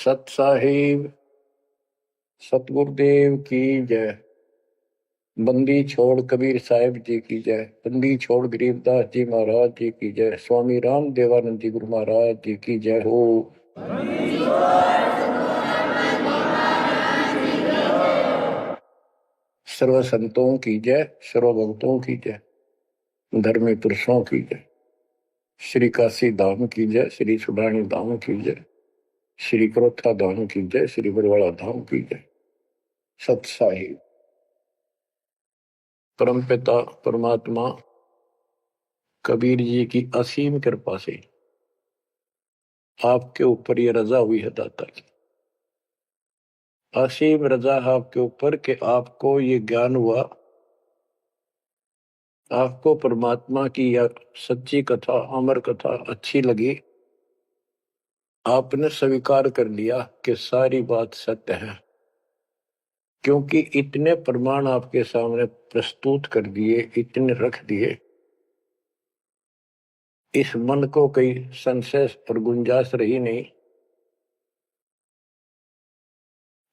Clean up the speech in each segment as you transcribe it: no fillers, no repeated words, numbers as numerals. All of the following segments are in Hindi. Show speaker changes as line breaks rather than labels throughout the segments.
सत साहिब सतगुरुदेव की जय। बंदी छोड़ कबीर साहिब जी की जय। बंदी छोड़ गरीबदास जी महाराज जी की जय। स्वामी राम देवानंद जी गुरु महाराज जी की जय हो। सर्व संतों की जय, सर्व भक्तों की जय, धर्मी पुरुषों की जय। श्री काशी धाम की जय, श्री सुडानी धाम की जय, श्री क्रोथा धाम की जय, श्री बरवाड़ा धाम की जय। सत साहिब परमपिता परमात्मा कबीर जी की असीम कृपा से आपके ऊपर ये रजा हुई है दाता की। असीम रजा है आपके ऊपर कि आपको ये ज्ञान हुआ, आपको परमात्मा की यह सच्ची कथा, अमर कथा अच्छी लगी। आपने स्वीकार कर लिया कि सारी बात सत्य है, क्योंकि इतने प्रमाण आपके सामने प्रस्तुत कर दिए, इतने रख दिए, इस मन को कोई संशय और गुंजाइश रही नहीं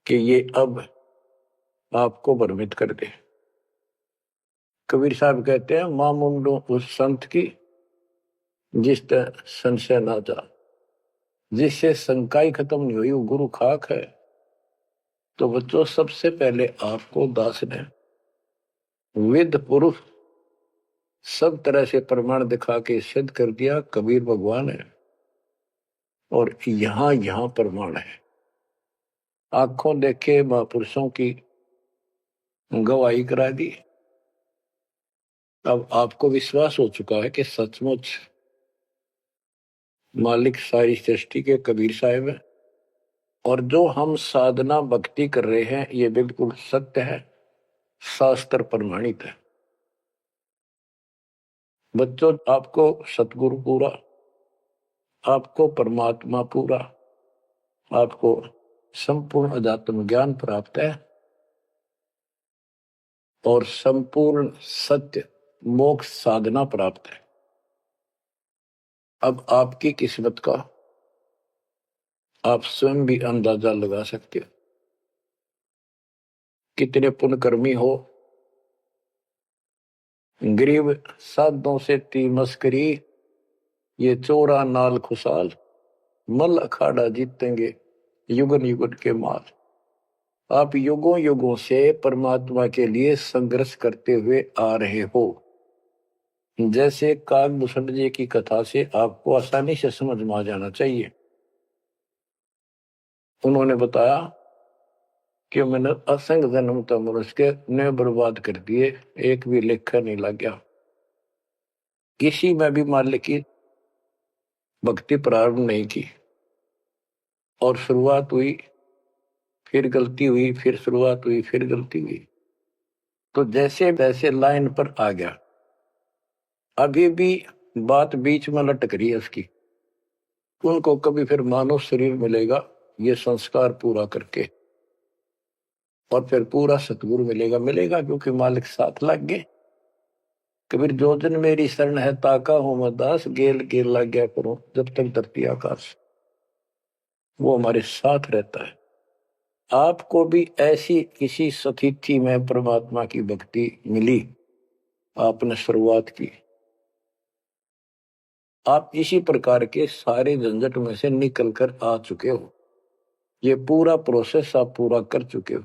कि ये अब आपको भ्रमित कर दे। कबीर साहब कहते हैं, मां मुंडो उस संत की जिस तरह संशय ना जा, जिससे शंकाई खत्म नहीं हुई, वो गुरु खाक है। तो बच्चों, सबसे पहले आपको दास ने वेद पुरुष सब तरह से प्रमाण दिखा के सिद्ध कर दिया कबीर भगवान है, और यहां प्रमाण है। आंखों देखे महापुरुषों की गवाही करा दी। अब आपको विश्वास हो चुका है कि सचमुच मालिक सारी सृष्टि के कबीर साहिब है, और जो हम साधना भक्ति कर रहे हैं ये बिल्कुल सत्य है, शास्त्र प्रमाणित है। बच्चों, आपको सतगुरु पूरा, आपको परमात्मा पूरा, आपको संपूर्ण अध्यात्म ज्ञान प्राप्त है, और संपूर्ण सत्य मोक्ष साधना प्राप्त है। अब आपकी किस्मत का आप स्वयं भी अंदाजा लगा सकते हो। कितने पुण्यकर्मी हो, गरीब साधों से ती मस्करी, ये चोरा नाल खुशाल, मल अखाड़ा जीतेंगे युगन युगन के माल। आप युगों युगों से परमात्मा के लिए संघर्ष करते हुए आ रहे हो। जैसे कागभूषण जी की कथा से आपको आसानी से समझ में आ जाना चाहिए। उन्होंने बताया कि मैंने असंख्य जन्म तो मनुष्य के ने बर्बाद कर दिए, एक भी लेखा नहीं लग गया। किसी में भी मालिक की भक्ति प्रारंभ नहीं की, और शुरुआत हुई, फिर गलती हुई, फिर शुरुआत हुई, फिर गलती हुई, तो जैसे तैसे लाइन पर आ गया। अभी भी बात बीच में लटक रही है उसकी। उनको कभी फिर मानव शरीर मिलेगा ये संस्कार पूरा करके, और फिर पूरा सतगुरु मिलेगा, क्योंकि मालिक साथ लग गए। कबीर जो दिन मेरी शरण है ताका हो मैं दास, गेल गेल लग गया करो जब तक धरती आकाश। वो हमारे साथ रहता है। आपको भी ऐसी किसी स्थिति में परमात्मा की भक्ति मिली, आपने शुरुआत की, आप इसी प्रकार के सारे झंझट में से निकल कर आ चुके हो। ये पूरा प्रोसेस आप पूरा कर चुके हो।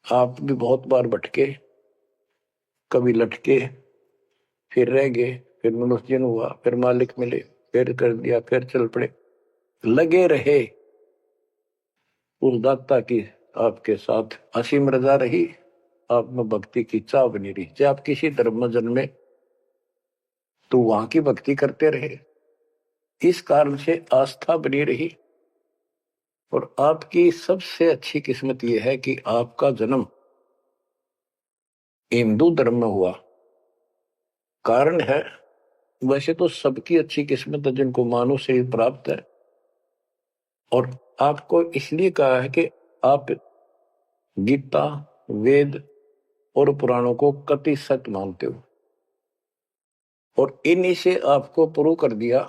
आप भी बहुत बार भटके, कभी लटके, फिर रह गए, फिर मनुष्य जन्म हुआ, फिर मालिक मिले, फिर कर दिया, फिर चल पड़े, लगे रहे। उस दाता की आपके साथ असीम रजा रही, आप में भक्ति की चाह बनी रही। चाहे आप किसी धर्म में जन्मे तो वहां की भक्ति करते रहे, इस कारण से आस्था बनी रही। और आपकी सबसे अच्छी किस्मत यह है कि आपका जन्म हिंदू धर्म में हुआ। कारण है, वैसे तो सबकी अच्छी किस्मत है जिनको मानव शरीर प्राप्त है, और आपको इसलिए कहा है कि आप गीता, वेद और पुराणों को कति सत्य मानते हो, और इन्हीं से आपको प्रूव कर दिया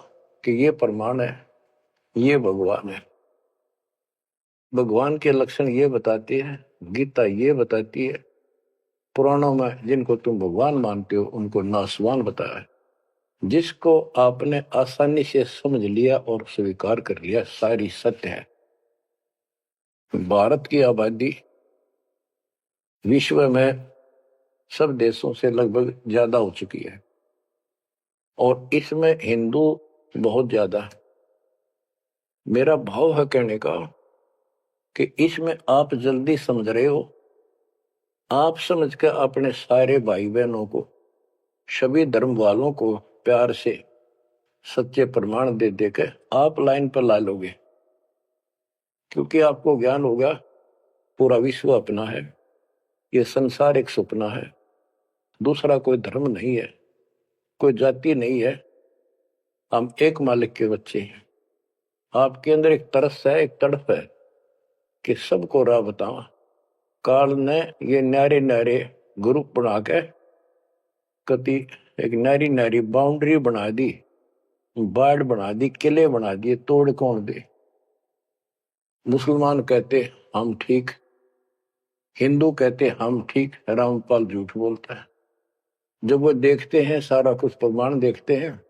कि ये प्रमाण है, ये भगवान है। भगवान के लक्षण ये बताती है, गीता ये बताती है, पुराणों में जिनको तुम भगवान मानते हो उनको नासवान बताया है। जिसको आपने आसानी से समझ लिया और स्वीकार कर लिया, सारी सत्य है। भारत की आबादी विश्व में सब देशों से लगभग ज्यादा हो चुकी है और इसमें हिंदू बहुत ज्यादा है। मेरा भाव है कहने का कि इसमें आप जल्दी समझ रहे हो। आप समझ कर अपने सारे भाई बहनों को, सभी धर्म वालों को प्यार से सच्चे प्रमाण दे देकर आप लाइन पर ला लोगे, क्योंकि आपको ज्ञान होगा पूरा विश्व अपना है, ये संसार एक सपना है, दूसरा कोई धर्म नहीं है, कोई जाति नहीं है, हम एक मालिक के बच्चे हैं। आपके अंदर एक तरस है, एक तड़प है कि सबको राह बतावा। काल ने ये न्यारे न्यारे ग्रुप बना के कति एक नारी नारी बाउंड्री बना दी, बाढ़ बना दी, किले बना दिए, तोड़ कौन दे। मुसलमान कहते हम ठीक, हिंदू कहते हम ठीक, रामपाल झूठ बोलता है। जब वो देखते हैं सारा कुछ प्रमाण देखते हैं,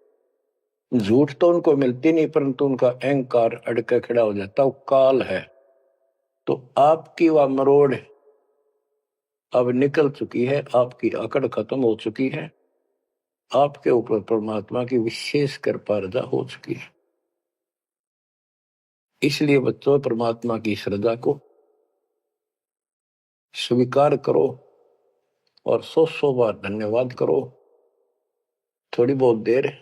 झूठ तो उनको मिलती नहीं, परंतु उनका अहंकार अड़के खड़ा हो जाता, वो काल है। तो आपकी वह मरोड़ अब निकल चुकी है, आपकी अकड़ खत्म हो चुकी है, आपके ऊपर परमात्मा की विशेष कृपा रजा हो चुकी है। इसलिए बच्चों, परमात्मा की श्रद्धा को स्वीकार करो और 100 बार धन्यवाद करो। थोड़ी बहुत देर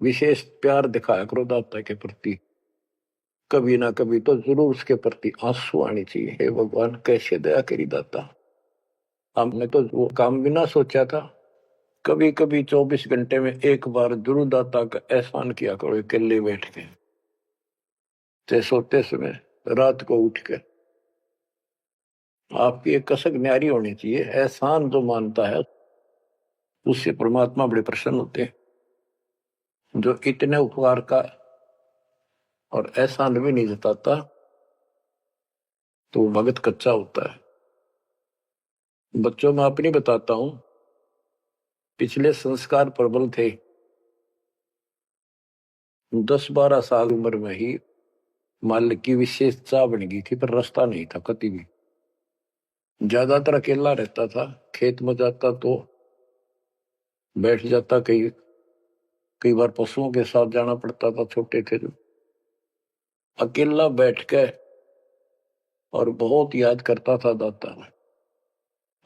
विशेष प्यार दिखाया करो दाता के प्रति, कभी ना कभी तो जरूर उसके प्रति आंसू आनी चाहिए। हे भगवान, कैसे दया करी दाता, हमने तो वो काम भी ना सोचा था। कभी कभी 24 घंटे में एक बार जरूर दाता का एहसान किया करो, अकेले बैठ के, चाहे सोते समय, रात को उठ के। आपकी एक कसक न्यारी होनी चाहिए। एहसान जो मानता है उससे परमात्मा बड़े प्रसन्न होते हैं। जो इतने उपकार का और एहसान भी नहीं जताता तो वो भगत कच्चा होता है। बच्चों, मैं अपनी बताता हूं, पिछले संस्कार प्रबल थे। 10-12 साल उम्र में ही मालिक की विशेष चाह बन गई थी, पर रास्ता नहीं था कभी भी। ज्यादातर अकेला रहता था, खेत में जाता तो बैठ जाता, कई बार पशुओं के साथ जाना पड़ता था, छोटे थे जो। अकेला बैठ के और बहुत याद करता था दाता,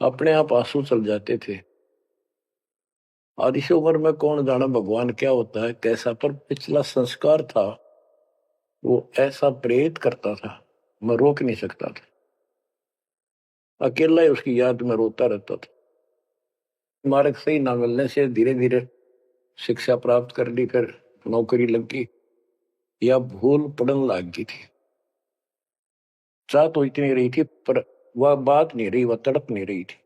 अपने आप आंसू चल जाते थे। और इस उम्र में कौन जाना भगवान क्या होता है, कैसा, पर पिछला संस्कार था वो ऐसा प्रेरित करता था, मैं रोक नहीं सकता था। अकेला ही उसकी याद में रोता रहता था। मार्ग सही ना मिलने से धीरे धीरे शिक्षा प्राप्त कर ली, फिर नौकरी लग गई, या भूल पड़न लग गई थी। चाह तो इतनी रही थी, पर वह बात नहीं रही, वह तड़प नहीं रही थी।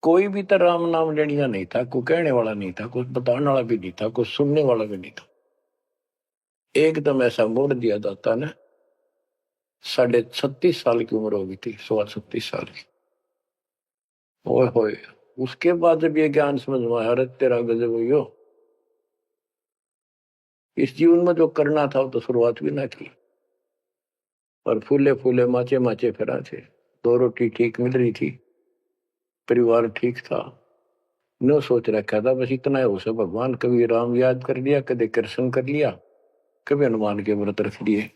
कोई भी तो राम नाम लेनिया नहीं था, कोई कहने वाला नहीं था, कुछ बताने वाला भी नहीं था, कुछ सुनने वाला भी नहीं था। एकदम ऐसा मोड़ दिया दाता ने। 36.5 साल की उम्र हो गई थी, 36.5 साल की। ओए होए, उसके बाद जब ये ज्ञान समझ में आया, अरे तेरा गजब हुई, इस जीवन में जो करना था वो तो शुरुआत भी ना की। और फूले फूले माचे माचे फिरा थे, 2 रोटी ठीक मिल रही थी, परिवार ठीक था। नो सोच रखा था बस इतना है, उसे भगवान कभी राम याद कर लिया, कभी कृष्ण कर लिया, कभी हनुमान के व्रत रख लिए,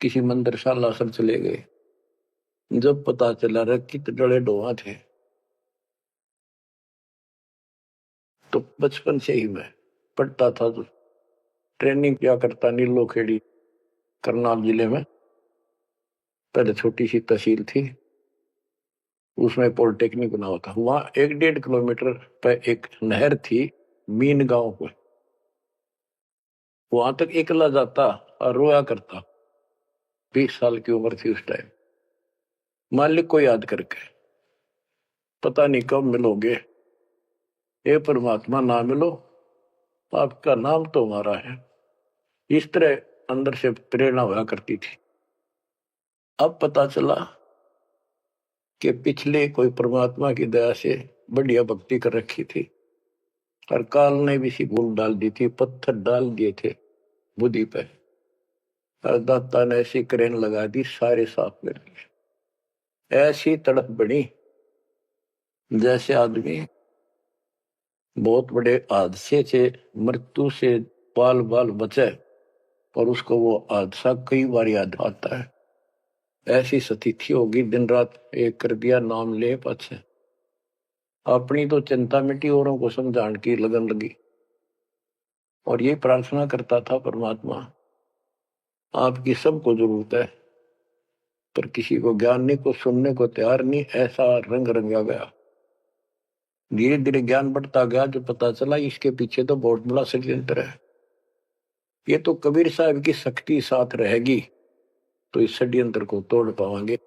किसी मंदिर शाला सब चले गए। जब पता चला रे कित डले डोहा थे, तो बचपन से ही मैं पढ़ता था, तो ट्रेनिंग क्या करता नीलो खेड़ी करनाल जिले में। पहले छोटी सी तहसील थी, उसमें पॉलिटेक्निक बना हुआ था। वहां 1-1.5 किलोमीटर पे एक नहर थी, मीन गांव को। वहां तक एकला जाता और रोया करता। 20 साल की उम्र थी उस टाइम। मालिक को याद करके, पता नहीं कब मिलोगे, हे परमात्मा ना मिलो, आपका नाम तो हमारा है। इस तरह अंदर से प्रेरणा हुआ करती थी। अब पता चला कि पिछले कोई परमात्मा की दया से बढ़िया भक्ति कर रखी थी और काल ने भी सी भूल डाल दी थी, पत्थर डाल दिए थे बुद्धि पे और दाता ने ऐसी क्रेन लगा दी, सारे साफ कर दिए। ऐसी तड़प बनी जैसे आदमी बहुत बड़े हादसे से मृत्यु से बाल बाल बचे और उसको वो हादसा कई बार याद आता है। ऐसी स्थिति होगी, दिन रात एक कर दिया नाम ले पाछे। अपनी तो चिंता मिटी, औरों को समझाने की लगन लगी। और ये प्रार्थना करता था, परमात्मा आपकी सबको जरूरत है, पर किसी को ज्ञान नहीं, को सुनने को तैयार नहीं। ऐसा रंग रंगा गया। धीरे धीरे ज्ञान बढ़ता गया, जो पता चला इसके पीछे तो बहुत बड़ा षड्यंत्र है। ये तो कबीर साहब की शक्ति साथ रहेगी तो इस षड्यंत्र को तोड़ पाएंगे,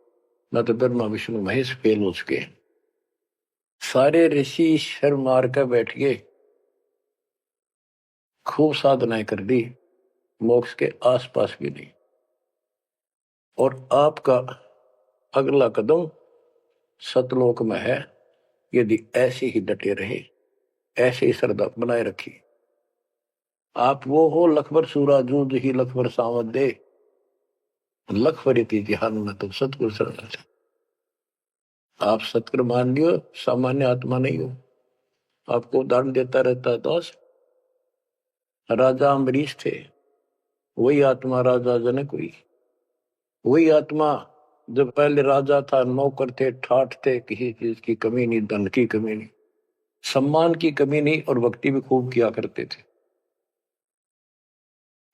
न तो ब्रह्मा विष्णु महेश फेल हो चुके। सारे ऋषि शर मार कर बैठ गए, खूब साधनाएं कर दी, मोक्ष के आसपास भी नहीं। और आपका अगला कदम सतलोक में है, यदि ऐसे ही डटे रहे, ऐसे ही श्रद्धा बनाए रखी। आप वो हो लखबर सूरा जूझ ही लखबर सावत दे, लखबर ध्यान में तो सतगुरु शरण। आप सतगुरु मान लियो, सामान्य आत्मा नहीं हो। आपको उदाहरण देता रहता है दोस्त। राजा अम्बरीश थे, वही आत्मा राजा जनक हुई। वही आत्मा जब पहले राजा था, नौकर थे, ठाठ थे, किसी चीज की कमी नहीं, धन की कमी नहीं, सम्मान की कमी नहीं, और भक्ति भी खूब किया करते थे।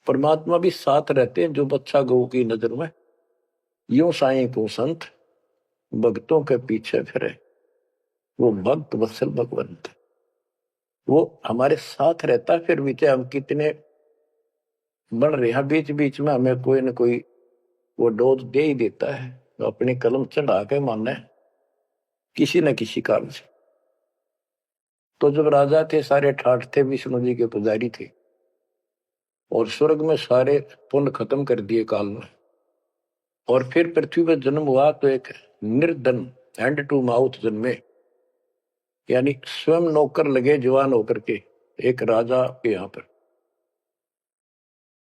परमात्मा भी साथ रहते हैं जो बच्चा गौ की नजर में। यूं साईं को संत भक्तों के पीछे फिरे, वो भक्त वत्सल भगवंत, वो हमारे साथ रहता। फिर भी चाहे हम कितने बढ़ रहे हैं, बीच बीच में हमें कोई न कोई वो डोज दे ही देता है, तो अपनी कलम चढ़ा के मानना है किसी न किसी कारण से। तो जब राजा थे, सारे ठाठ थे, विष्णु जी के पुजारी थे, और स्वर्ग में सारे पुण्य खत्म कर दिए काल में, और फिर पृथ्वी पर जन्म हुआ तो एक निर्धन हैंड टू माउथ जन्मे, यानी स्वयं नौकर लगे जवान होकर के एक राजा के यहाँ पर।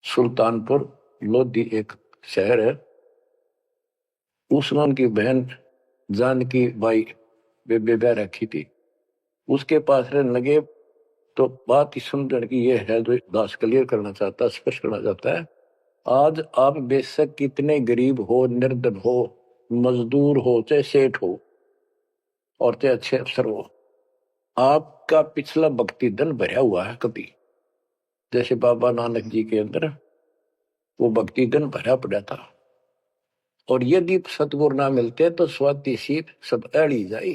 सुल्तानपुर लोधी एक शहर है, उसमें उनकी बहन जानकी बाई बेबे रखी थी, उसके पास रहने लगे। तो बात ही समझने की ये है जो दास क्लियर करना चाहता, स्पष्ट करना चाहता है। आज आप बेशक कितने गरीब हो, निर्धन हो, मजदूर हो, चाहे सेठ हो, और चाहे अच्छे अफसर हो, आपका पिछला भक्ति धन भरा हुआ है कभी। जैसे बाबा नानक जी के अंदर वो भक्ति धन भरा पड़ा था, और यदि सतगुरु ना मिलते तो स्वाति सीप सब अड़ी जाई।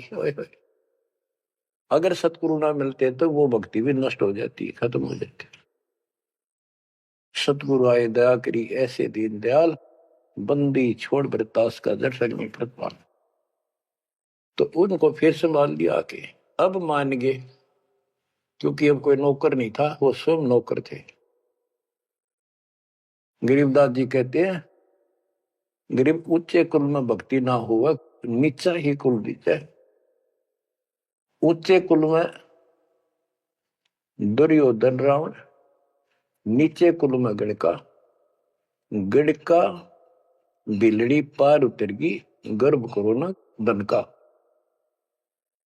अगर सतगुरु ना मिलते तो वो भक्ति भी नष्ट हो जाती, खत्म हो जाती। सतगुरु आए दया करी, ऐसे दीन दयाल, बंदी छोड़ बरतास का दर्शन में प्रतिपाल। तो उनको फिर संभाल लिया के अब मान गए, क्योंकि अब कोई नौकर नहीं था, वो स्वयं नौकर थे। गरीबदास जी कहते हैं, गरीब ऊंचे कुल में भक्ति ना हुआ, नीचा ही कुल दीजिए। ऊंचे कुल में दुर्योधन रावण, नीचे कुल में गणका, गणका बिलड़ी पार उतर गई, गर्भ करो ना धन का।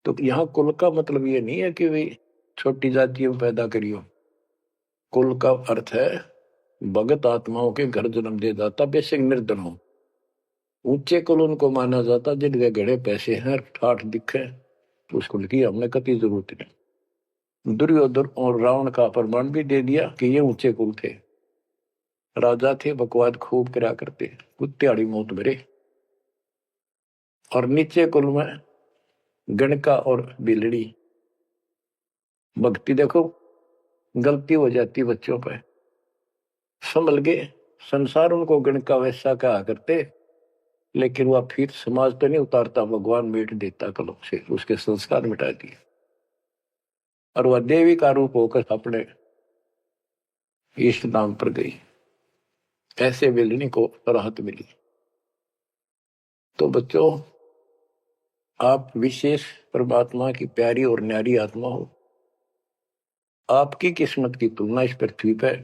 तो यहाँ कुल का मतलब ये नहीं है कि भाई छोटी जातियों में पैदा करियो। कुल का अर्थ है भगत आत्माओं के घर जन्म दे जाता, बेशक निर्धन हो। ऊंचे कुल उनको माना जाता जिनके घड़े पैसे हैं, ठाठ दिखे, तो उस कुल की हमने कति जरूरत नहीं। दुर्योधन और रावण का प्रमाण भी दे दिया कि ये ऊंचे कुल थे, राजा थे, बकवाद खूब करा करते, कुत्तेआड़ी मौत भरे। और नीचे कुल में गणका और बिलड़ी, भक्ति देखो गलती हो जाती बच्चों पर, संभल गए। संसार उनको गणका वैसा कहा करते, लेकिन वह फिर समाज तो नहीं उतारता, भगवान मिट देता कलम से, उसके संस्कार मिटा दिए, और वह देवी का रूप होकर अपने इष्ट नाम पर गई। ऐसे बिलनी को राहत मिली। तो बच्चों, आप विशेष परमात्मा की प्यारी और न्यारी आत्मा हो। आपकी किस्मत की तुलना इस पृथ्वी पर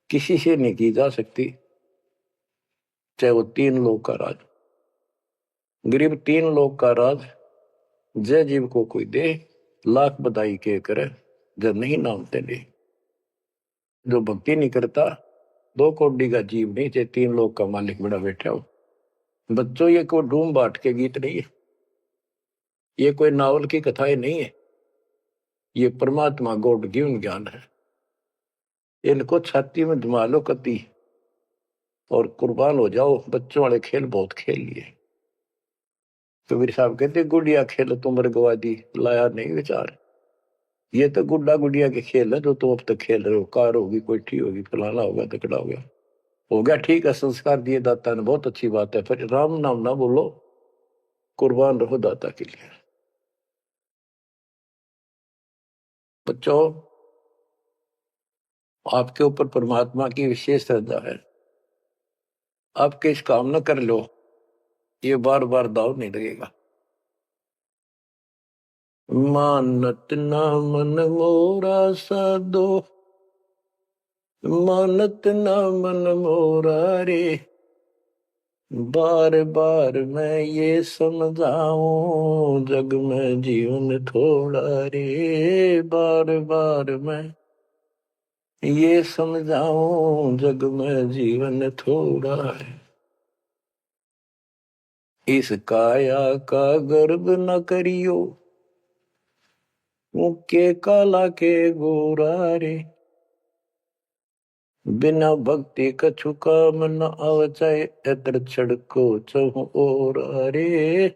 किसी से नहीं की जा सकती, चाहे वो 3 लोक का राज, गरीब 3 लोक का राज जय जीव को कोई दे, लाख बधाई के करे, जब नहीं नामते नहीं। जो भक्ति नहीं करता, 2 कौड़ी का जीव नहीं, चाहे 3 लोक का मालिक बड़ा बैठा हो। बच्चों, ये कोई डूम बाट के गीत नहीं है, ये कोई नावल की कथाएं नहीं है, ये परमात्मा गॉड गिवन ज्ञान है। इनको छाती में जमा लो कति और कुर्बान हो जाओ। बच्चों वाले खेल बहुत खेल लिए। कबीर साहब कहते, गुड़िया खेल तुम गवा दी, लाया नहीं विचार। ये तो गुड्डा गुड़िया के खेल है जो तुम अब तक खेल रहे हो। कार होगी, कोठी होगी, फलाना होगा, तकड़ा हो गया ठीक है, संस्कार दिए दाता ने, बहुत अच्छी बात है, फिर राम नाम ना बोलो, कुर्बान रहो दाता के लिए। बच्चों, आपके ऊपर परमात्मा की विशेष श्रद्धा है। आपके इस काम न कर लो, ये बार बार दाव नहीं लगेगा। मानत ना मन मोरा साधो, मानत ना मन मोरा रे, बार बार मैं ये समझाऊं, जग में जीवन थोड़ा रे। बार बार मैं ये समझाऊं, जग में जीवन थोड़ा है। इस काया का गर्व न करियो, के काला के गोरा रे। बिना भक्ति कछु काम न आवचाए, एतर छड़को चहु ओर रे।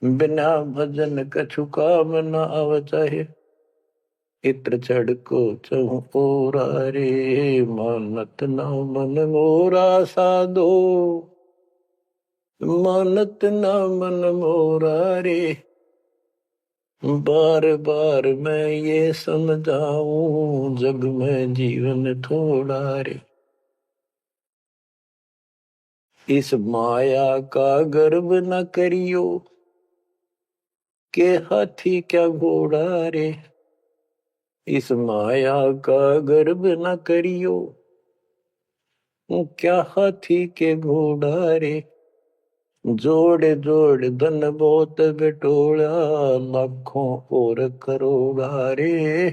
बिना भजन कछु काम न आवचाए, इत्र छड़को चहु ओर रे। मानत न मन मोरा साधो, मानत न मन मोरा रे। बार बार मैं ये समझाऊं, जग में जीवन थोड़ा रे। इस माया का गर्व न करियो, के हाथी क्या घोड़ा रे। इस माया का गर्व न करियो, क्या हाथी के घोड़ा रे। जोड़ जोड़ धन बहुत बिटोड़ा, लाखों और करोड़ा रे।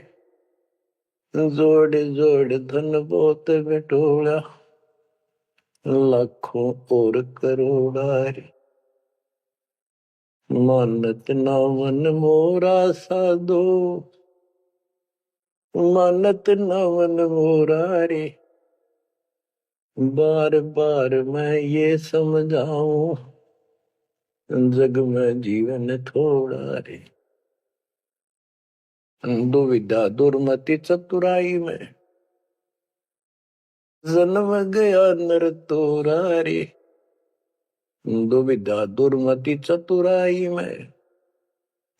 जोड़ जोड़ धन बहुत बिटोड़ा, लाखों और करोड़ा रे। मानत ना मन मोरा साधो, मानत ना मन मोरा रे। बार बार मैं ये समझाऊं, जग में जीवन थोड़ा रे। दुविधा दुर्मति चतुराई में, जन्म गया नर तोरा रे। दुविधा दुर्मति चतुराई में,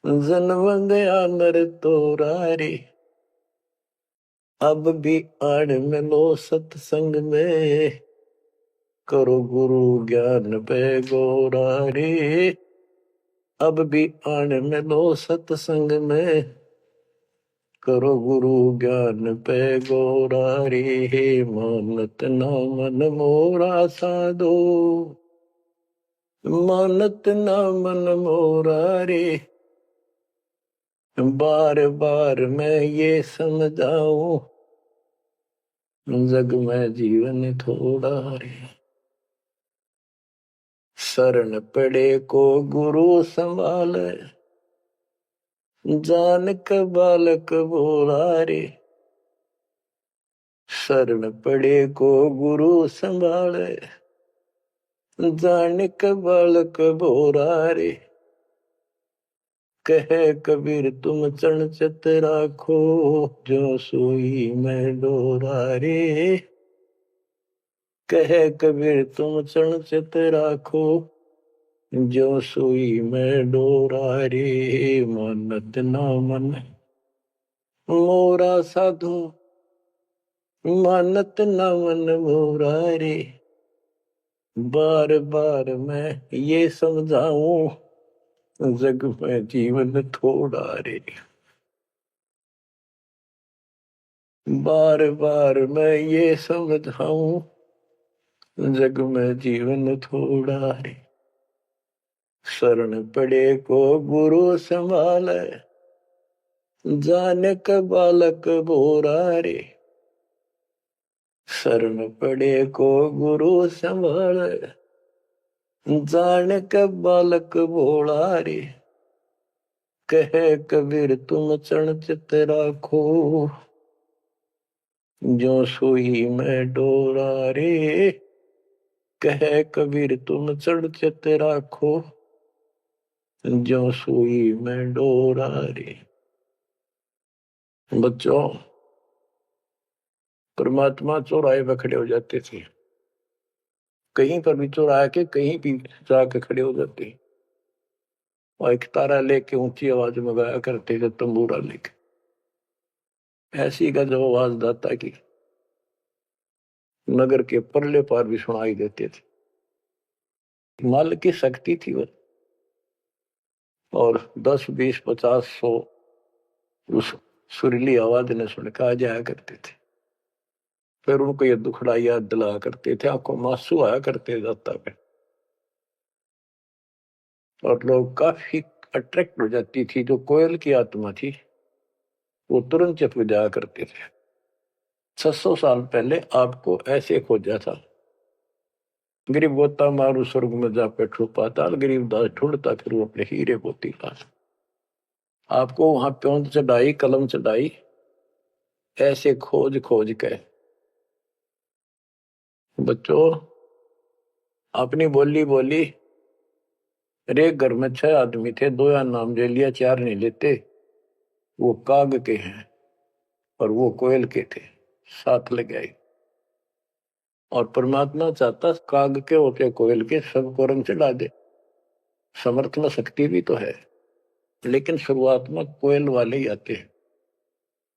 जन्म गया नर तोरा रे। अब भी आड़ में लो सत्संग में, करो गुरु ज्ञान पे गोरा रे। अब भी आड़ में लो सत्संग में, करो गुरु ज्ञान पे गोरा रे। मानत ना मन मोरा साधो, मानत ना मन मोरा रे। बार बार मैं ये समझाऊं, जग में जीवन थोड़ा रे। शरण पड़े को गुरु संभाले, जान का बालक बोला रे। शरण पड़े को गुरु संभाले, जान का बालक बोला रे। कहे कबीर तुम चरण चित राखो, जो सोई मैं डोरा रे। कहे कबीर तुम चरण चित राखो, जो सोई मैं डोरा रे। मानत ना मन मोरा साधु, मानत ना मन मोरा रे। बार बार मैं ये समझाऊं, जग में जीवन थोड़ा रे। बार बार मैं ये समझाऊं, जग में जीवन थोड़ा रे। शरण पड़े को गुरु संभाले, जाने का बालक बोरा रे। शरण पड़े को गुरु संभाले, जाने का बालक भोला रे। कहे कबीर तुम चरण चित राखो, जो सुई में डोरा रे। कहे कबीर तुम चरण चित राखो, जो सुई में डोरा रे। बच्चों, परमात्मा चौराहे पे खड़े हो जाते थे, कहीं पर भी चौराहे के कहीं भी जाके खड़े हो जाते और एक तारा लेके ऊंची आवाज में गाया करते थे, तंबूरा लेके। ऐसी गजब आवाज दाता की नगर के परले पार भी सुनाई देते थे। माल की शक्ति थी वो, और 10, 20, 50, 100 उस सुरीली आवाज ने सुन के आ जाया करते थे। फिर उनको ये दुखड़ा याद दिला करते थे, आंखों में आंसू आया करते दाता पे, और लोग काफी अट्रैक्ट हो जाती थी। जो कोयल की आत्मा थी वो तुरंत चप जाया करते थे। 600 साल पहले आपको ऐसे खोजा था, गरीब गोता मारू स्वर्ग में जा बैठो पाताल, गरीब दास ढूंढता फिर वो अपने हीरे मोती पास। आपको वहां प्योंद चढ़ाई, कलम चढ़ाई, ऐसे खोज खोज के। बच्चों, अपनी बोली बोली। एक घर में 6 आदमी थे, 2 या नाम ले लिया, 4 नहीं लेते। वो काग के हैं और वो कोयल के थे, साथ लग आई। और परमात्मा चाहता काग के होते कोयल के सबको रंग चढ़ा दे। समर्थ में शक्ति भी तो है, लेकिन शुरुआत में कोयल वाले ही आते हैं।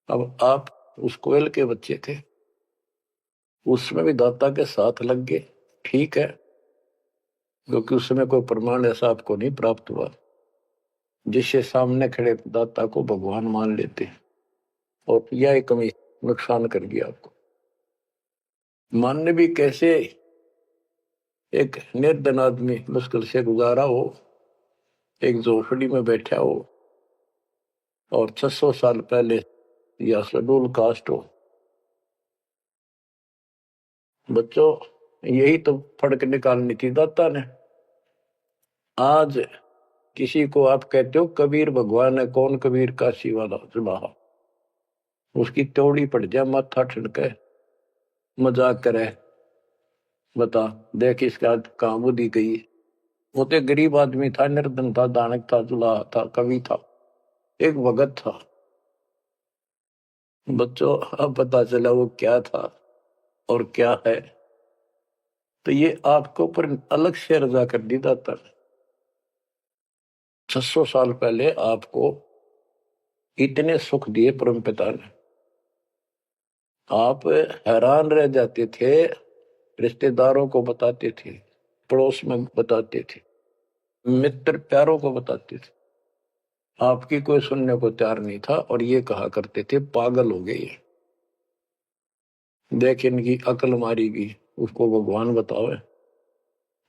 अब आप उस कोयल के बच्चे थे, उसमें भी दाता के साथ लग गए, ठीक है, क्योंकि उस समय कोई प्रमाण ऐसा आपको नहीं प्राप्त हुआ जिससे सामने खड़े दाता को भगवान मान लेते, और यह कमी नुकसान कर गया आपको। मानने भी कैसे? एक निर्धन आदमी मुश्किल से गुजारा हो, एक झोपड़ी में बैठा हो, और 600 साल पहले या शेड्यूल कास्ट हो। बच्चों, यही तो फर्क निकालनी थी दाता ने। आज किसी को आप कहते हो कबीर भगवान है, कौन कबीर? काशी वाला जबाहा, उसकी त्योड़ी पड़ जाए, माथा ठनके, मजाक करे, बता देख इसका कहां बुद्धि गई। वो तो गरीब आदमी था, निर्धन था, दानक था, जुलाहा था, कवि था, एक भगत था। बच्चों, अब पता चला वो क्या था और क्या है। तो ये आपको पर अलग से रजा कर दी दाता। 600 साल पहले आपको इतने सुख दिए परमपिता ने, आप हैरान रह जाते थे। रिश्तेदारों को बताते थे, पड़ोस में बताते थे, मित्र प्यारों को बताते थे, आपकी कोई सुनने को तैयार नहीं था। और ये कहा करते थे पागल हो गए, देख इनकी अकल मारी गई, उसको भगवान बताओ,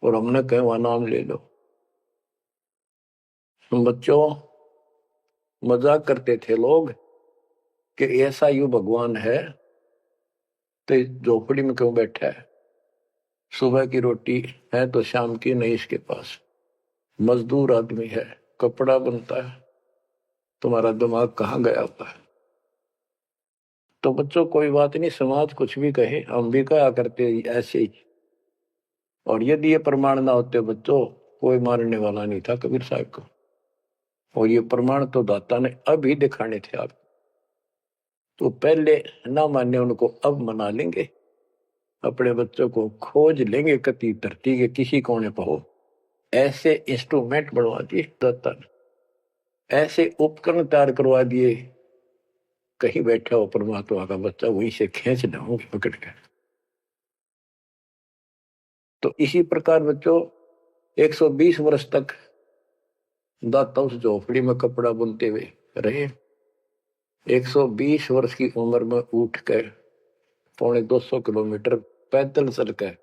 और हमने कहे वह नाम ले लो। बच्चों, मजाक करते थे लोग कि ऐसा यू भगवान है तो झोपड़ी में क्यों बैठा है? सुबह की रोटी है तो शाम की नहीं इसके पास, मजदूर आदमी है, कपड़ा बनता है, तुम्हारा दिमाग कहाँ गया हुआ है? तो बच्चों, कोई बात नहीं, समाज कुछ भी कहे, हम भी कहा करते ऐसे ही। और यदि ये प्रमाण ना होते बच्चों, कोई मारने वाला नहीं था कबीर साहब को। और ये प्रमाण तो दाता ने अभी दिखाने थे आप, तो पहले ना माने उनको अब मना लेंगे। अपने बच्चों को खोज लेंगे कति धरती के किसी कोने पर हो, ऐसे इंस्ट्रूमेंट बनवा दिए दाता ने, ऐसे उपकरण तैयार करवा दिए, कहीं बैठा हो परमात्मा का बच्चा वहीं से खींच लाऊंगे पकड़ कर। तो इसी प्रकार बच्चों 120 वर्ष तक दाता उस झोपड़ी में कपड़ा बुनते हुए रहे। 120 वर्ष की उम्र में उठ कर 250 किलोमीटर पैदल चलकर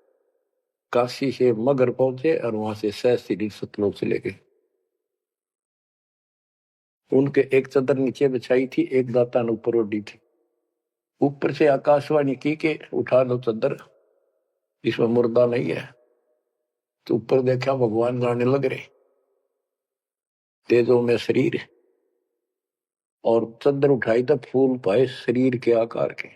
काशी से मगर पहुंचे और वहां से सहस्त्री सतलोक चले गए। उनके एक चादर नीचे बिछाई थी, एक दाता ने ऊपर ओढ़ी थी। ऊपर से आकाशवाणी की के उठा लो चादर, इसमें मुर्दा नहीं है। तो ऊपर देखा भगवान जाने लग रहे, तेजों में शरीर, और चादर उठाई तो फूल पाए शरीर के आकार के।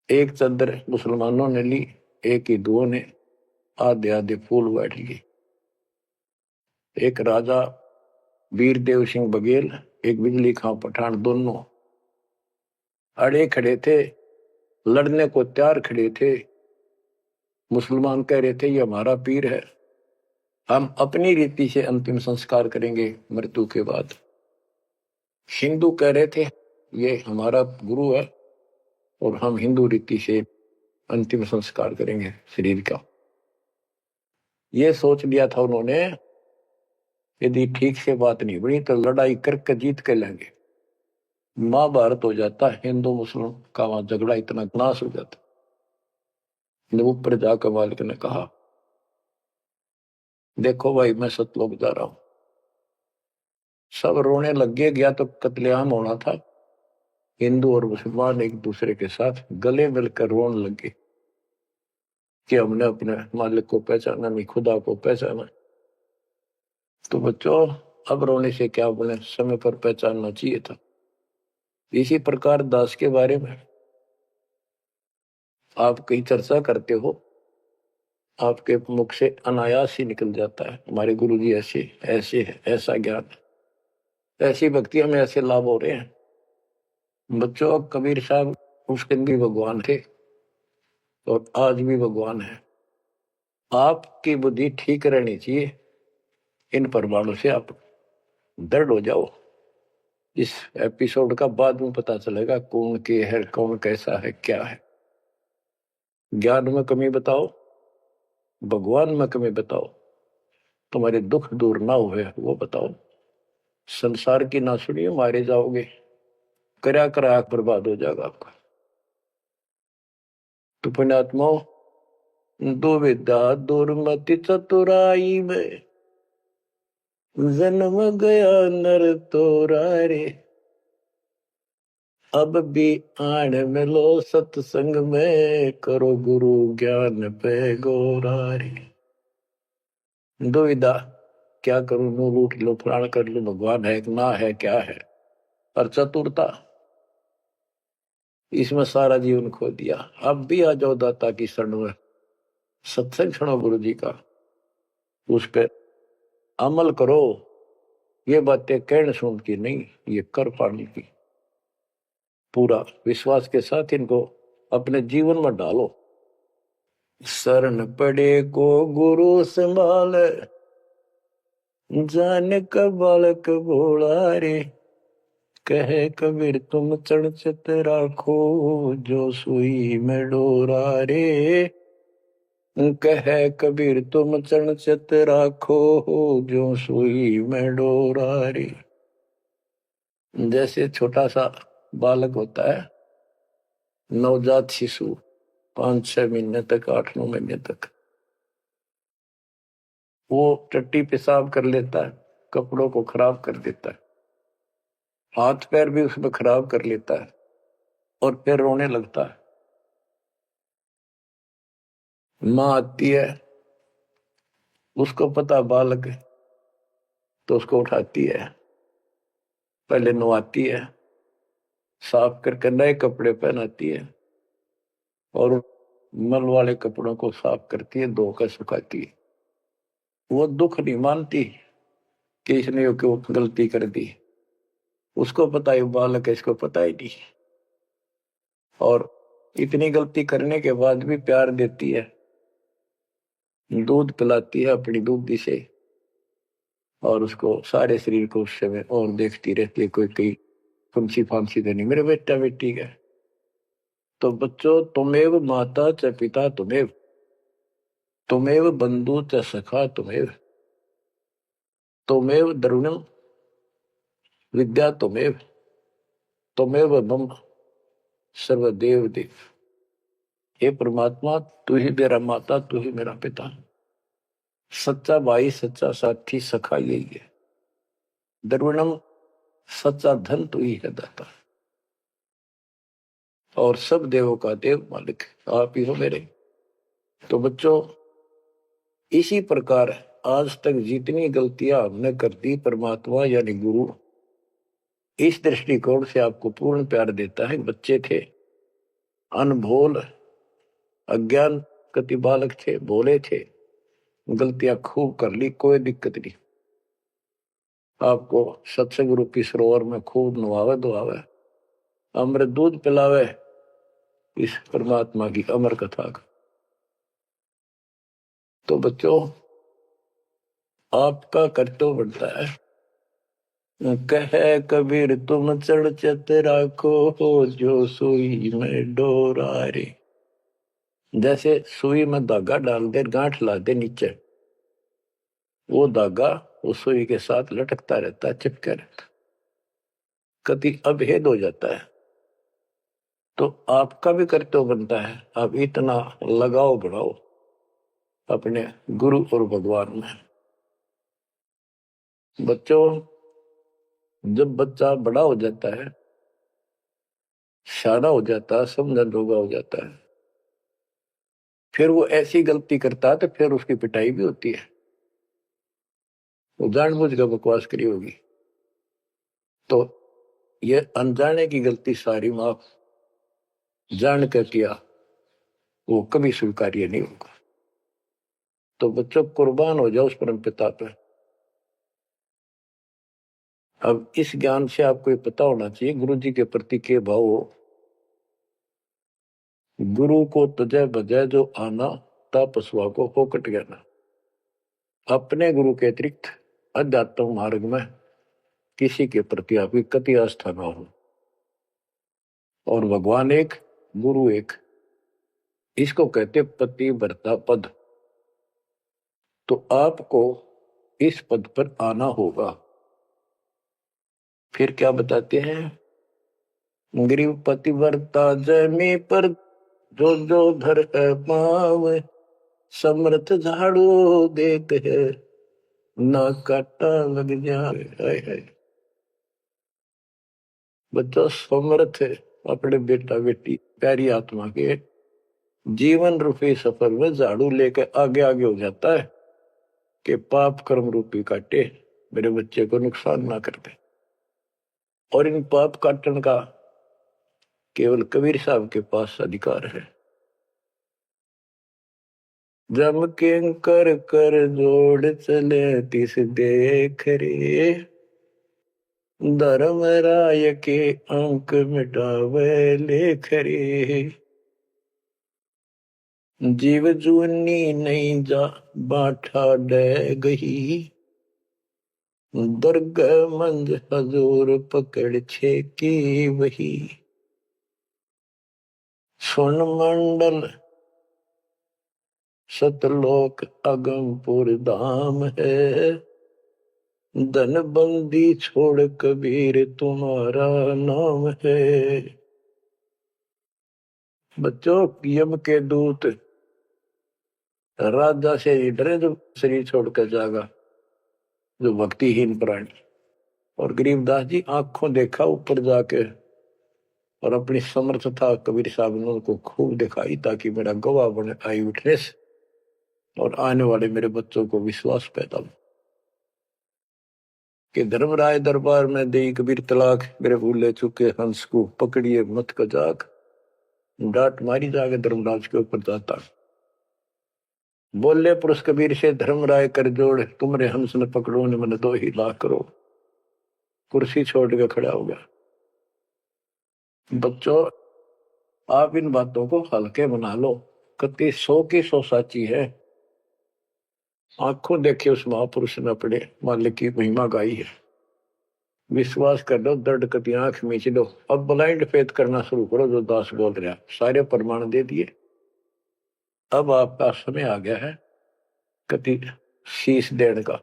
एक चादर मुसलमानों ने ली, एक हिंदुओं ने आधे आधे फूल बैठ लिए। एक राजा वीरदेव सिंह बघेल, एक बिजली खां पठान, दोनों अड़े खड़े थे, लड़ने को तैयार खड़े थे। मुसलमान कह रहे थे ये हमारा पीर है, हम अपनी रीति से अंतिम संस्कार करेंगे मृत्यु के बाद। हिंदू कह रहे थे ये हमारा गुरु है और हम हिंदू रीति से अंतिम संस्कार करेंगे शरीर का। ये सोच लिया था उन्होंने, यदि ठीक से बात नहीं बनी तो लड़ाई करके जीत के लेंगे। महाभारत हो जाता, हिंदू मुस्लिम का वहां झगड़ा इतना नाश हो जाता। ऊपर जाकर मालिक ने कहा देखो भाई मैं सतलोक जा रहा हूं। सब रोने लग गया तो कत्लेआम होना था। हिंदू और मुसलमान एक दूसरे के साथ गले मिलकर रोने लगे कि हमने अपने मालिक को पहचाना नहीं, खुदा को पहचाना। तो बच्चों अब रोने से क्या बने, समय पर पहचानना चाहिए था। इसी प्रकार दास के बारे में आप कहीं चर्चा करते हो, आपके मुख से अनायास ही निकल जाता है हमारे गुरुजी ऐसे ऐसे है, ऐसा ज्ञान, ऐसी भक्ति, हमें ऐसे लाभ हो रहे हैं। बच्चों कबीर साहब उस दिन भी भगवान थे और आज भी भगवान है। आपकी बुद्धि ठीक रहनी चाहिए, इन प्रमाणों से आप दृढ़ हो जाओ। इस एपिसोड का बाद में पता चलेगा कौन के है, कौन कैसा है, क्या है। ज्ञान में कमी बताओ, भगवान में कमी बताओ, तुम्हारे दुख दूर ना हुए वो बताओ। संसार की ना सुनिए, मारे जाओगे, करा करा बर्बाद हो जाएगा आपका। तो पुण्यात्माओं, दुविधा दुर्मति चतुराई में जन्म गया नर तोरा रे। अब भी आण मिलो सत्संग में, करो गुरु ज्ञान पे गोरा रे। दुविधा, क्या करूं, नो रूठ लो, प्राण कर लो, भगवान है ना है, क्या है। और चतुरता, इसमें सारा जीवन खो दिया। अब भी आ जाओ दाता की शरण में, सत्संग सुनो गुरु जी का, उस पर अमल करो। ये बातें कहने सुन की नहीं, ये कर पाने की। पूरा विश्वास के साथ इनको अपने जीवन में डालो। शरण पड़े को गुरु संभाल, जान का बालक भोला रे। कहे कबीर तुम चढ़ चित राखो, जो सुई में डोरा रे। कहे कबीर तुम चढ़ चित राखो, जो सुई में डोरा रे। जैसे छोटा सा बालक होता है, नवजात शिशु, 5-6 महीने तक, 8-9 महीने तक, वो टट्टी पेशाब कर लेता है, कपड़ों को खराब कर देता है, हाथ पैर भी उसमें खराब कर लेता है और फिर रोने लगता है। माँ आती है, उसको पता बालक है, तो उसको उठाती है, पहले नवाती है, साफ करके नए कपड़े पहनाती है और मल वाले कपड़ों को साफ करती है, धोकर सुखाती है। वो दुख नहीं मानती कि इसने क्यों गलती कर दी, उसको पता है बालक है, इसको पता ही नहीं। और इतनी गलती करने के बाद भी प्यार देती है, दूध पिलाती है अपनी दूधी से, और उसको सारे शरीर को उस समय और देखती रहती है, कोई कहीं फंसी फांसी तो नहीं मेरे बेटा बेटी का। तो बच्चों, तुमेव माता च पिता तुमेव, तुमेव बंधु च सखा तुमेव द्रविणम विद्या तुमेव मम सर्वदेव देव। हे परमात्मा, तू ही मेरा माता, तू ही मेरा पिता, सच्चा भाई, सच्चा साथी, सखा यही है। द्रविणम, सच्चा धन तू ही है दाता, और सब देवों का देव मालिक आप ही हो मेरे। तो बच्चों, इसी प्रकार आज तक जितनी गलतियां हमने कर दी, परमात्मा यानी गुरु इस दृष्टिकोण से आपको पूर्ण प्यार देता है। बच्चे थे, अनभोल, अज्ञान कति बालक थे, भोले थे, गलतियां खूब कर ली, कोई दिक्कत नहीं। आपको सत्संग रूपी सरोवर में खूब नवावे धोआवे, अमृत दूध पिलावे इस परमात्मा की अमर कथा का। तो बच्चों, आपका कर्तव्य बनता है, कहे कबीर तुम चढ़ चत राखो, जो सुई में डोरा रे। जैसे सुई में धागा डाल दे, गांठ ला दे नीचे, वो धागा उस सुई के साथ लटकता रहता है, चिपका रहता, कभी अभेद हो जाता है। तो आपका भी कर्तव्य बनता है, आप इतना लगाव बढ़ाओ अपने गुरु और भगवान में। बच्चों, जब बच्चा बड़ा हो जाता है, शाना हो जाता है, समझन जोगा हो जाता है, फिर वो ऐसी गलती करता है तो फिर उसकी पिटाई भी होती है। वो जानबूझ कर बकवास करी होगी, तो ये अनजाने की गलती सारी माफ जान कर किया, वो कभी स्वीकार्य नहीं होगा। तो बच्चों, कुर्बान हो जाओ उस परम पिता पर। अब इस ज्ञान से आपको ये पता होना चाहिए गुरु जी के प्रति के भाव हो। गुरु को तुझे बजाय जो आना, तापस्वा को फोकट गया। अपने गुरु के अतिरिक्त अध्यात्म मार्ग में किसी के प्रति आपकी कति आस्था ना हो। और भगवान एक, गुरु एक, इसको कहते पतिव्रता पद। तो आपको इस पद पर आना होगा। फिर क्या बताते हैं, गरीब पतिव्रता जमी पर जो जो धर है पाव, समर्थ झाड़ू देत है ना काटा लग जाए। बच्चा समर्थ है अपने बेटा बेटी प्यारी आत्मा के जीवन रूपी सफर में झाड़ू लेकर आगे आगे हो जाता है कि पाप कर्म रूपी काटे मेरे बच्चे को नुकसान ना कर दे। और इन पाप काटने का केवल कबीर साहब के पास अधिकार है। जम के कर कर जोड़ चले तिस देख रे, धर्म राय के अंक मिटावे लेख रे। जीव जूनी नहीं जा बाठा डे गही, दुर्ग मंज हजूर पकड़ छे की वही। सुन मंडल सतलोक अगमपुर धाम है, धन बंदी छोड़ कबीर तुम्हारा नाम है। बच्चों, यम के दूत राजा से डरे जो शरीर छोड़कर जागा, जो भक्तिहीन प्राणी। और गरीबदास जी आंखों देखा ऊपर जाके, और अपनी समर्थता कबीर साहब ने उनको खूब दिखाई, ताकि मेरा गवाह बने आई विटनेस, और आने वाले मेरे बच्चों को विश्वास पैदा हो कि धर्मराय दरबार में दे कबीर तलाक, मेरे भूले चुके हंस को पकड़िए मत कजाक। डांट मारी जाके धर्मराज के ऊपर जाता, बोले पुरुष कबीर से धर्मराय कर जोड़, तुमरे हंस न पकड़ो ने मन 2 लाख करो। कुर्सी छोड़ के खड़ा हो गया। बच्चों, आप इन बातों को हल्के बना लो, कति 100 की 100 साची है। आंखों देखे उस महापुरुष ने अपने मालिक की महिमा गाई है। विश्वास कर लो, दर्द कति आंख मीच लो। अब ब्लाइंड फेथ करना शुरू करो, जो दास बोल रहा, सारे प्रमाण दे दिए। अब आपका समय आ गया है कति शीश देने का,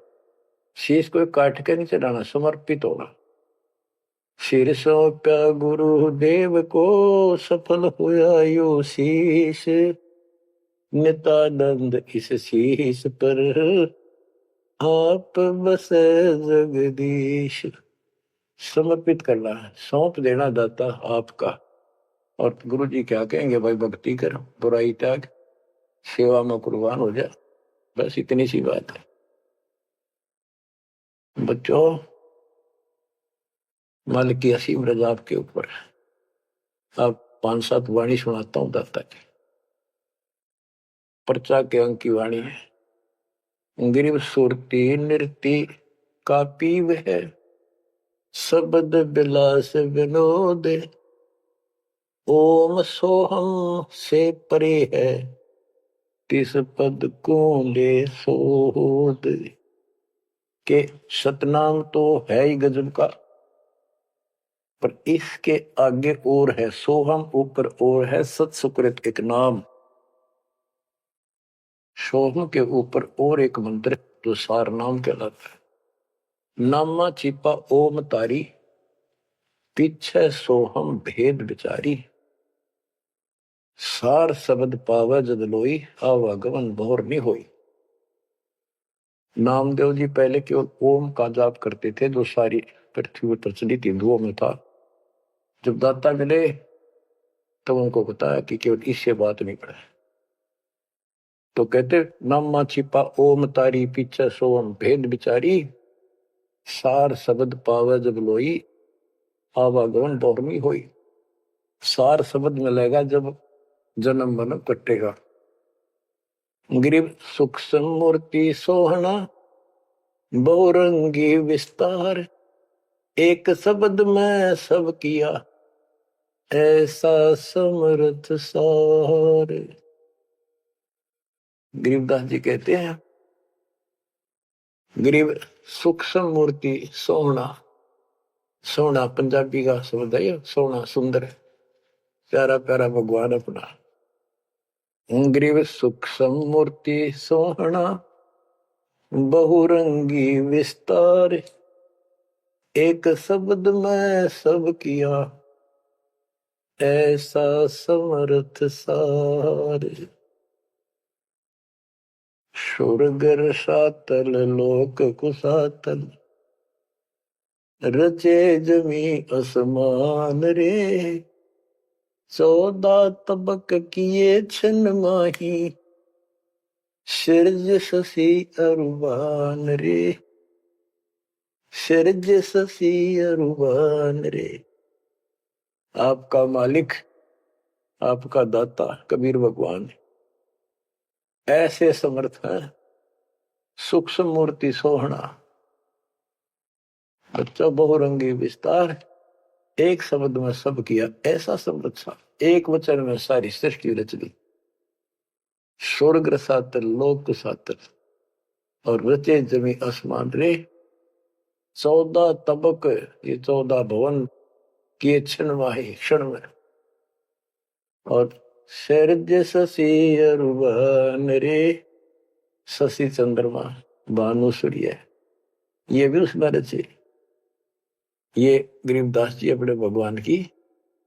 शीश कोई काट के नहीं चढ़ाना, समर्पित होना। सिर सौंप्या गुरुदेव को, सफल हुआ यो शीश, नित्यानंद इस शीश पर आप बसे जगदीश। समर्पित करना है, सौंप देना दाता आपका। और गुरु जी क्या कहेंगे, भाई भक्ति कर, बुराई त्याग, सेवा में कुर्बान हो जा। बस इतनी सी बात है बच्चों। मालिक की असीम रजा आपके ऊपर। आप 5-7 वाणी सुनाता हूं दाता की। पर्चा के अंक की वाणी है। गिरिव सुरती नृति का पीव है, शब्द बिलास विनोद, ओम सोहम से परे है, तिस पद को ले सोद। के सतनाम तो है ही गजब का, पर इसके आगे और है सोहम, ऊपर और है सत सुकृत एक नाम। सोहम के ऊपर और एक मंत्र जो सार नाम कहलाता है। नामा छिपा ओम तारी, पीछे सोहम भेद विचारी, सार शब्द पावे जद लोई, आवागमन भोर नहीं होई। नामदेव जी पहले केवल ओम का जाप करते थे, जो सारी पृथ्वी पर प्रचलित हिंदुओं में था। जब दाता मिले तब उनको बताया कि केवल इससे बात नहीं पड़े, तो कहते नामा छिपा ओम तारी, पीछे सोम भेद बिचारी, सार शब्द पावे जब लोई, आवागमन बहुरमी होई। सार शब्द मिलेगा जब जन्म मन कटेगा। गिरिव सूक्ष्म मूर्ति सोहना, बहुरंगी विस्तार, एक शब्द में सब किया, ऐसा समर्थ सार। गरीबदास जी कहते हैं, गरीब सूक्ष्म मूर्ति सोहना, सोना पंजाबी का शब्द है, सोना सुंदर, प्यारा प्यारा भगवान अपना। गरीब सूक्ष्म मूर्ति सोहना, बहुरंगी विस्तार, एक शब्द में सब किया, ऐसा समर्थ सार। सुरगर सातल लोक कुसातल, रचे जमी असमान रे, 14 तबक किए छन माही, सिरज शशि अरुबान रे, सिरज शशि अरुबान रे। आपका मालिक, आपका दाता कबीर भगवान ऐसे समर्थ है। सूक्ष्म मूर्ति सोहना, बच्चा बहुरंगी विस्तार, एक शब्द में सब किया, ऐसा समर्थ सा, एक वचन में सारी सृष्टि रच दी। स्वर्ग सातर लोक सातर, और रचे जमी आसमान रे, 14 तबक, ये 14 भवन किए क्षण माही, क्षण में। और शरज शशि अरुबन रे, शशि चंद्रमा भानु सूर्य, ये भी उसमें रचे। ये गरीबदास जी अपने भगवान की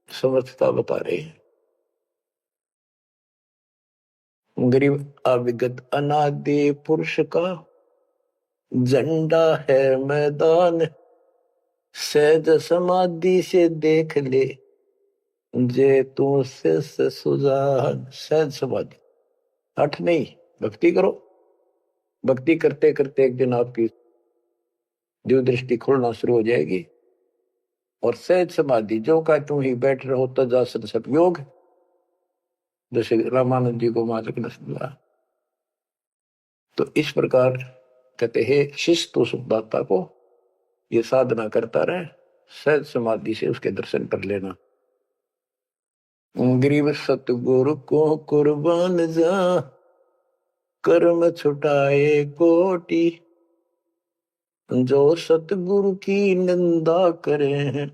समर्थता बता रहे हैं। गरीब अविगत अनादि पुरुष का झंडा है मैदान, सहज समाधि से देख ले, जे तू से सुजान। सहज समाधि, हठ नहीं, भक्ति करो। भक्ति करते करते एक दिन आपकी दिव्य दृष्टि खुलना शुरू हो जाएगी। और सहज समाधि, जो का तू ही बैठ रहो तजासन सतयोग, जैसे रामानंद जी को मालिक ने सुना। तो इस प्रकार कहते हैं शिष्य तो सुखदाता को ये साधना करता रहे, सहज समाधि से उसके दर्शन कर लेना। गरीब सतगुरु को कुर्बान जा, कर्म छुटाए कोटि, जो सतगुरु की निंदा करे,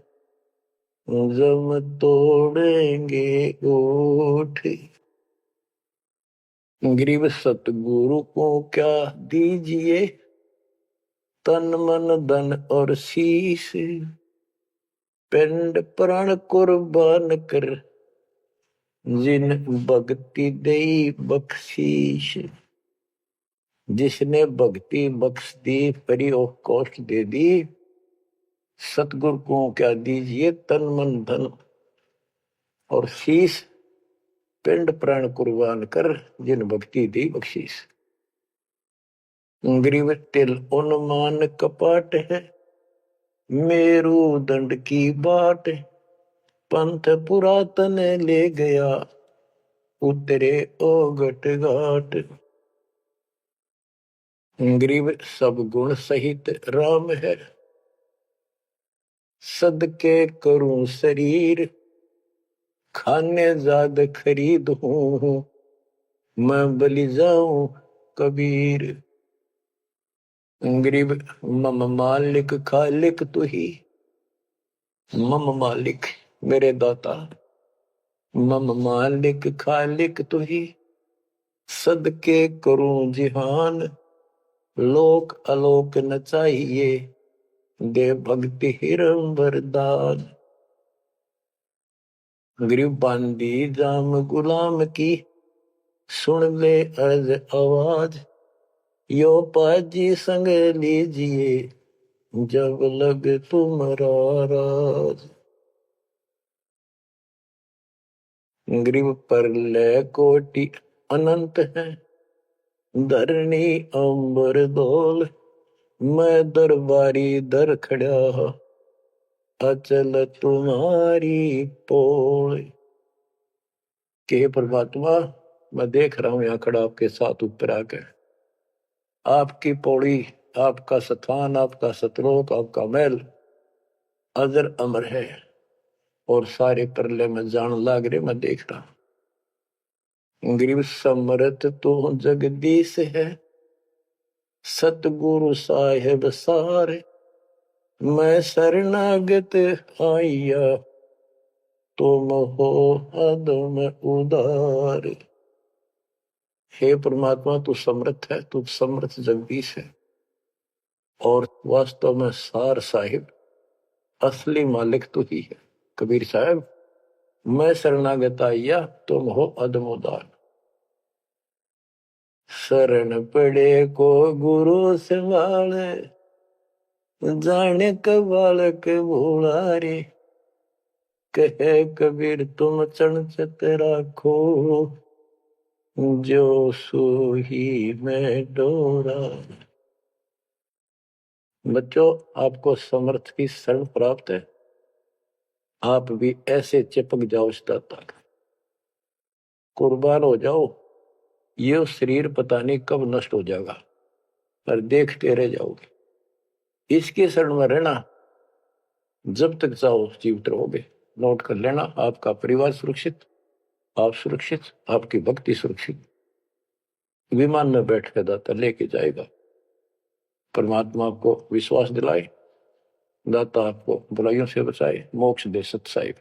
जम तोड़ेंगे ओठ। गरीब सतगुरु को क्या दीजिए, तन मन धन और शीश, पिंड प्राण कुर्बान कर, जिन भक्ति दई बख्शीश। जिसने भक्ति बख्श दी, परी और कष्ट दे दी, सतगुरु को क्या दीजिए, तन मन धन और शीश, पिंड प्राण कुर्बान कर, जिन भक्ति दी बख्शीश। गरीब तिल उन्मान कपाट है, मेरू दंड की बाट, पंथ पुरातन ले गया, उतरे ओगट घाट। गरीब सब गुण सहित राम है, सदके करूं शरीर, खाने जाद खरीद हूं, मैं बलि जाऊं कबीर। गरीब मम मालिक खालिक तू ही, मम मालिक मेरे दाता, मम मालिक खालिक तू ही, सदके करूं जिहान, लोक अलोक न चाहिए, दे भक्ति हिरम वरदान। गरीब बांदी जाम गुलाम की, सुन ले अर्ज आवाज, यो पाजी संग लीजिए, जब लग तुम्हारा राज। गरीब परलय कोटि अनंत है, धरणी अंबर डोल, मैं दरबारी दर खड़ा, अचल तुम्हारी पोल। के परमात्मा, मैं देख रहा हूं यहां खड़ा आपके साथ ऊपर आकर, आपकी पौड़ी, आपका स्थान, आपका सतलोक, आपका महल अजर अमर है, और सारे परले में जान लाग रहे, मैं देख रहा हूं। गरीब समरथ तो जगदीश है, सतगुरु साहेब सारे, मैं शरणागत आइया, तुम हो अदम उदार। हे परमात्मा, तू समर्थ है, तू समर्थ जगदीश है, और वास्तव में सार साहिब असली मालिक तू ही है। कबीर साहब, मैं शरणागत आइया, तुम हो अदम उदार। शरण पड़े को गुरु संभाले, जाने कबालक भोला रे, कहे कबीर तुम चणचत राखो, जो सोही में डोरा। बच्चों, आपको समर्थ की शरण प्राप्त है, आप भी ऐसे चिपक जाओ इस दाता, कुर्बान हो जाओ। ये शरीर पता नहीं कब नष्ट हो जाएगा, पर देखते रह जाओगे। इसके शरण में रहना, जब तक चाहो जीवित रहोगे। नोट कर लेना, आपका परिवार सुरक्षित, आप सुरक्षित, आपकी भक्ति सुरक्षित। विमान में बैठ कर दाता लेके जाएगा। परमात्मा आपको विश्वास दिलाए, दाता आपको बुराइयों से बचाए, मोक्ष दे सत साहिब।